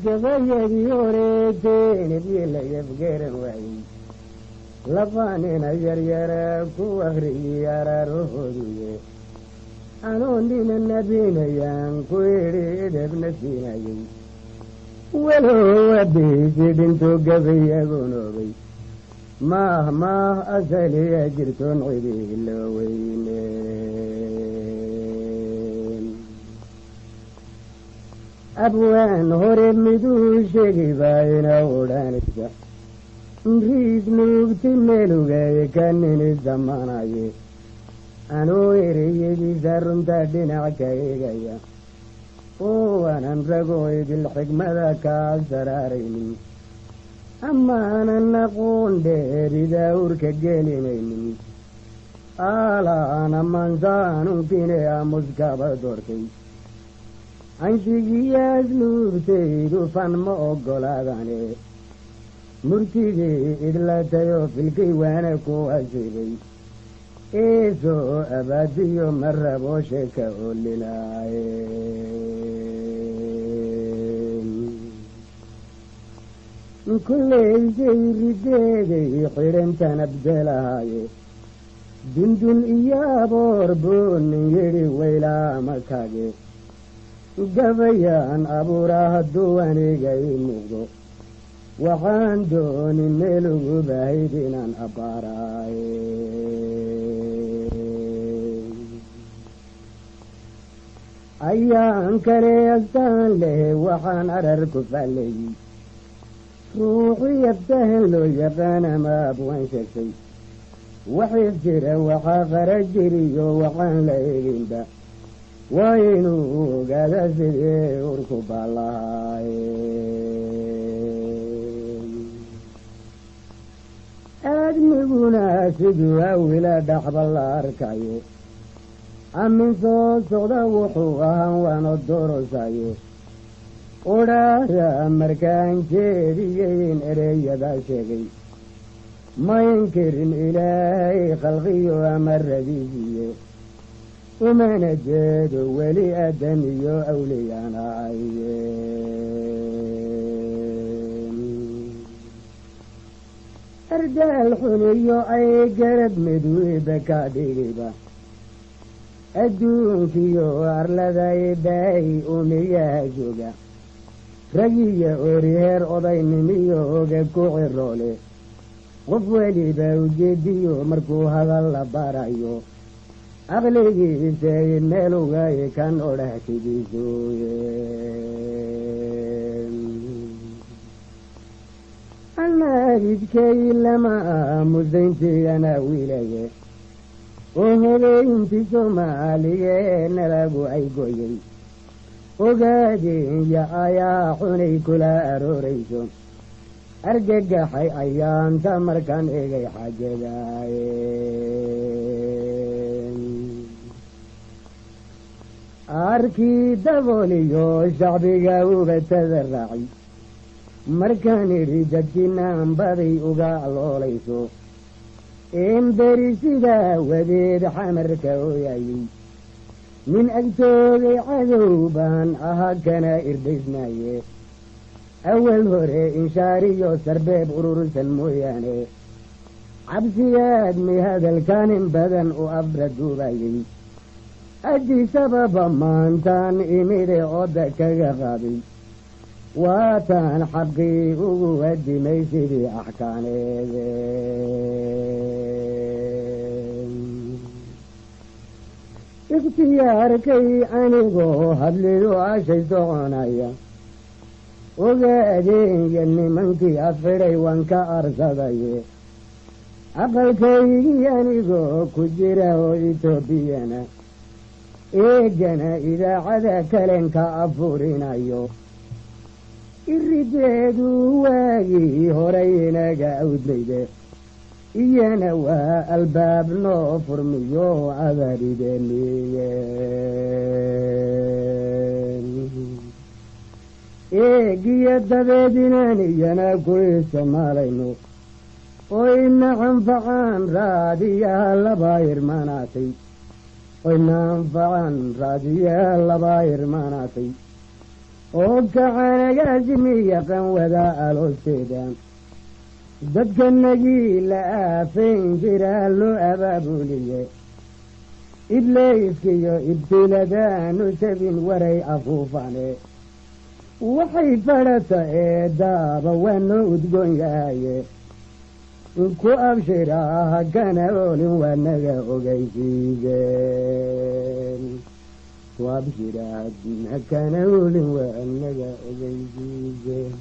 gabayadii horeeteen ibyila yafgeran waayey lafaanina yaryara ku akhriyey araarahooduye anoo nina nabinayaan ku idhi idhabna siinayey walow abbiisi dhinto gabayagunoobay maah asaliya jirtoon cidii loo weyneen abwaan hore miduu sheegay baa ina odhanaysa riis nuugti meelugay ka nini zamanaye anuu ereyadiisa runta dhinac ka eegaya oo aanan ragoo idil xigmada kaa saraaraynin amaanan aqoon dheerida urka gelinaynin aalaana mansaanunkine amuskaba doortay anshigiyaas nuubtaydu fan ma ogolaadane murtigii idlatayoo filkay waana ku asiibay eesoo abaadiyo ma rabo sheeka olilaaye kullaysay rideeday xidhantan abdelahaaye dundun iyo aboor boonin yidhi waylaama kage gabayaan abuuraa hadduu aniga ii muuqdo waxaan doonin meelugu bahayd inaan abbaaraaye ayaan kale astaan lehe waxaan arar ku fallayey ruuxii yaftahan loo yaqaan ama abwaan sheegtay waxis jira waxaa qara jiriyo waxaan la eeginba waa inuu ogaada sidee urku baallahaaye aadmiguna siduu awila dhaxba la arkayo amin soo socda wuxuu ahaan waana dorosayo odhaara markaan jeediyeyn ereeyadaa sheegay ma inkirin ilaahay khalqiyo amaradiisiyo umana jeedo weli aadamiyo awliyaanahaye ardaal xuniyo ay garab midwiba ka dhigiba adduunkiyo arladay baay umiyaha jooga ragiya oriheer odaynimiyo oga ku ciroole qof weliba ujeediyo markuu hadal la barayo aqligiisa meelugay kan odhahkidiisuye anaadidkay lama aamusayntigana wiilaye oo habeentii soomaaliyeena lagu ay goyay ogaadenya ayaa xunay kula aroorayso argagaxay ayaanta markaan egay xajadaaye arkii dabooliyo shacbiga uga tadarraacay markaan idhi dadkiinaan baday uga aloolayso een beri sidaa wadeed xamarka ooyayey nin agtoogay cadow baan ahaa kana irdhaysnaaye awal hore inshaariyo sarbeeb urursan mooyaane cabsiyaadmi hadalkaanin badan u afraduubayay addii sababa maantaan imide ooda kaga qaaday waataan xaqii ugu wadimay sidii axkaaneede ikhtiyaarkay anigoo hadlidu ashay soconaya ogaadenya nimankii afidhay waan ka arsadaye aqalkaygii anigoo ku jira oo etoobiyana eegana idaacada kalen ka afurinayo irideedu waagii horay inaga awdmayde iyana waa albaab noo furmiyo adadhideniye eegiyo dabeedinaan iyana ku isticmaalayno oyna anfacaan raadiyaha laba irmaanaatay oyna anfacaan raadiyaha laba irmaanaatay وكعنقاسي ميقا وذا الوستيدان dadka nagiila aafayn jiraa loo abaabuliyey iblayskiyo ibtiladaanu tabin waray afuufane waxay fadhata ee daaba waa noo udgoon yahaye ku abshiraa hakana oolin waa naga ogeysiigeen ku abshiraa hakana oolin waa naga ogeysiigeen